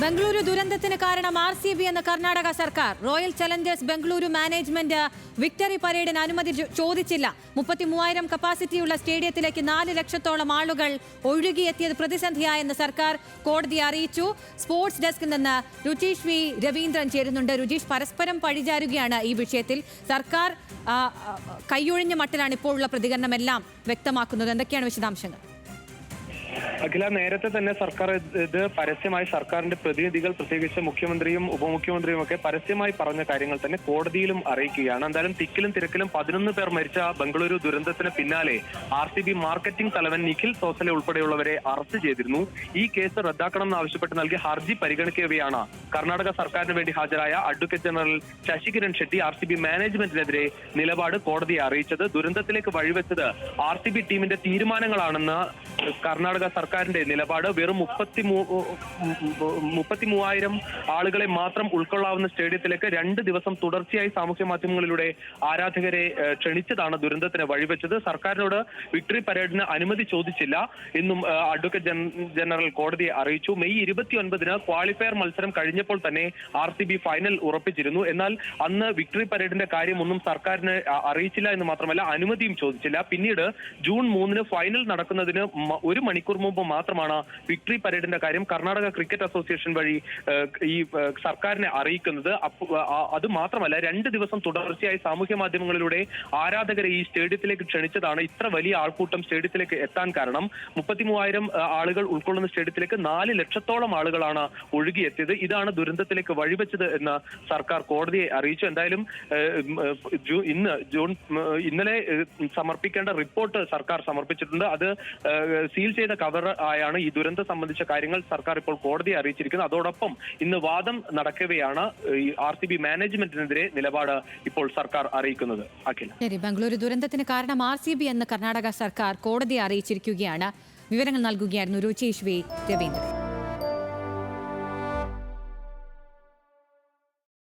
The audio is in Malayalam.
ബംഗളൂരു ദുരന്തത്തിന് കാരണം RCB എന്ന കർണാടക സർക്കാർ. Royal challengers Bengaluru management victory പരേഡിന് അനുമതി ചോദിച്ചില്ല. 33,000 കപ്പാസിറ്റിയുള്ള സ്റ്റേഡിയത്തിലേക്ക് 4 ലക്ഷത്തോളം ആളുകൾ ഒഴുകിയെത്തിയത് പ്രതിസന്ധിയായെന്ന് സർക്കാർ കോടതിയെ അറിയിച്ചു. സ്പോർട്സ് ഡെസ്കിൽ നിന്ന് രുചീഷ് വി രവീന്ദ്രൻ ചേരുന്നുണ്ട്. രുചീഷ്, പരസ്പരം പഴിചാരുകയാണ് ഈ വിഷയത്തിൽ. സർക്കാർ കൈയൊഴിഞ്ഞ മട്ടിലാണ് ഇപ്പോഴുള്ള പ്രതികരണമെല്ലാം വ്യക്തമാക്കുന്നത്. എന്തൊക്കെയാണ് വിശദാംശങ്ങൾ? അഖില, നേരത്തെ തന്നെ സർക്കാർ ഇത് പരസ്യമായി സർക്കാരിന്റെ പ്രതിനിധികൾ, പ്രത്യേകിച്ച് മുഖ്യമന്ത്രിയും ഉപമുഖ്യമന്ത്രിയും ഒക്കെ പരസ്യമായി പറഞ്ഞ കാര്യങ്ങൾ തന്നെ കോടതിയിലും അറിയിക്കുകയാണ്. എന്തായാലും തിക്കിലും തിരക്കിലും 11 പേർ മരിച്ച ബംഗളൂരു ദുരന്തത്തിന് പിന്നാലെ RCB മാർക്കറ്റിംഗ് തലവൻ നിഖിൽ സോസലെ ഉൾപ്പെടെയുള്ളവരെ അറസ്റ്റ് ചെയ്തിരുന്നു. ഈ കേസ് റദ്ദാക്കണമെന്ന് ആവശ്യപ്പെട്ട് നൽകിയ ഹർജി പരിഗണിക്കവെയാണ് കർണാടക സർക്കാരിന് വേണ്ടി ഹാജരായ advocate general Sasikiran Shetty RCB മാനേജ്മെന്റിനെതിരെ നിലപാട് കോടതിയെ അറിയിച്ചത്. ദുരന്തത്തിലേക്ക് വഴിവെച്ചത് RCB ടീമിന്റെ തീരുമാനങ്ങളാണെന്ന് കർണാടക സർക്കാരിന്റെ നിലപാട്. വെറും 33,000 ആളുകളെ മാത്രം ഉൾക്കൊള്ളാവുന്ന സ്റ്റേഡിയത്തിലേക്ക് 2 ദിവസം തുടർച്ചയായി സാമൂഹ്യ മാധ്യമങ്ങളിലൂടെ ആരാധകരെ ക്ഷണിച്ചതാണ് ദുരന്തത്തിന് വഴിവെച്ചത്. സർക്കാരിനോട് വിക്ടറി പരേഡിന് അനുമതി ചോദിച്ചില്ല എന്നും അഡ്വക്കേറ്റ് ജനറൽ കോടതിയെ അറിയിച്ചു. മെയ് 29-ന് ക്വാളിഫയർ മത്സരം കഴിഞ്ഞപ്പോൾ തന്നെ RCB ഫൈനൽ ഉറപ്പിച്ചിരുന്നു. എന്നാൽ അന്ന് വിക്ടറി പരേഡിന്റെ കാര്യമൊന്നും സർക്കാരിന് അറിയിച്ചില്ല എന്ന് മാത്രമല്ല, അനുമതിയും ചോദിച്ചില്ല. പിന്നീട് ജൂൺ 3-ന് ഫൈനൽ നടക്കുന്നതിന് 1 മണിക്കൂർ മുമ്പ് മാത്രമാണ് വിക്ടറി പരേഡിന്റെ കാര്യം കർണാടക ക്രിക്കറ്റ് അസോസിയേഷൻ വഴി ഈ സർക്കാരിനെ അറിയിക്കുന്നത്. അത് മാത്രമല്ല, 2 ദിവസം തുടർച്ചയായി സാമൂഹ്യ മാധ്യമങ്ങളിലൂടെ ആരാധകരെ ഈ സ്റ്റേഡിയത്തിലേക്ക് ക്ഷണിച്ചതാണ് ഇത്ര വലിയ ആൾക്കൂട്ടം സ്റ്റേഡിയത്തിലേക്ക് എത്താൻ കാരണം. 33,000 ആളുകൾ ഉൾക്കൊള്ളുന്ന സ്റ്റേഡിയത്തിലേക്ക് 4 ലക്ഷത്തോളം ആളുകളാണ് ഒഴുകിയെത്തിയത്. ഇതാണ് ദുരന്തത്തിലേക്ക് വഴിവെച്ചത് എന്ന് സർക്കാർ കോടതിയെ അറിയിച്ചു. എന്തായാലും ഇന്നലെ സമർപ്പിക്കേണ്ട റിപ്പോർട്ട് സർക്കാർ സമർപ്പിച്ചിട്ടുണ്ട്. അത് സീൽ ചെയ്ത കവർ ആയാണ് ഈ ദുരന്തം സംബന്ധിച്ച കാര്യങ്ങൾ സർക്കാർ ഇപ്പോൾ കോടതിയെ അറിയിച്ചിരിക്കുന്നത്. അതോടൊപ്പം ഇന്ന് വാദം നടക്കവെയാണ് ഈ RCB മാനേജ്മെന്റിനെതിരെ നിലപാട് ഇപ്പോൾ സർക്കാർ അറിയിക്കുന്നത്. അഖില, ശരി. ബംഗളൂരു ദുരന്തത്തിന് കാരണം RCB എന്ന് കർണാടക സർക്കാർ കോടതിയെ അറിയിച്ചിരിക്കുകയാണ്. വിവരങ്ങൾ നൽകുകയായിരുന്നു രുചീഷ് വി രവീന്ദ്രൻ.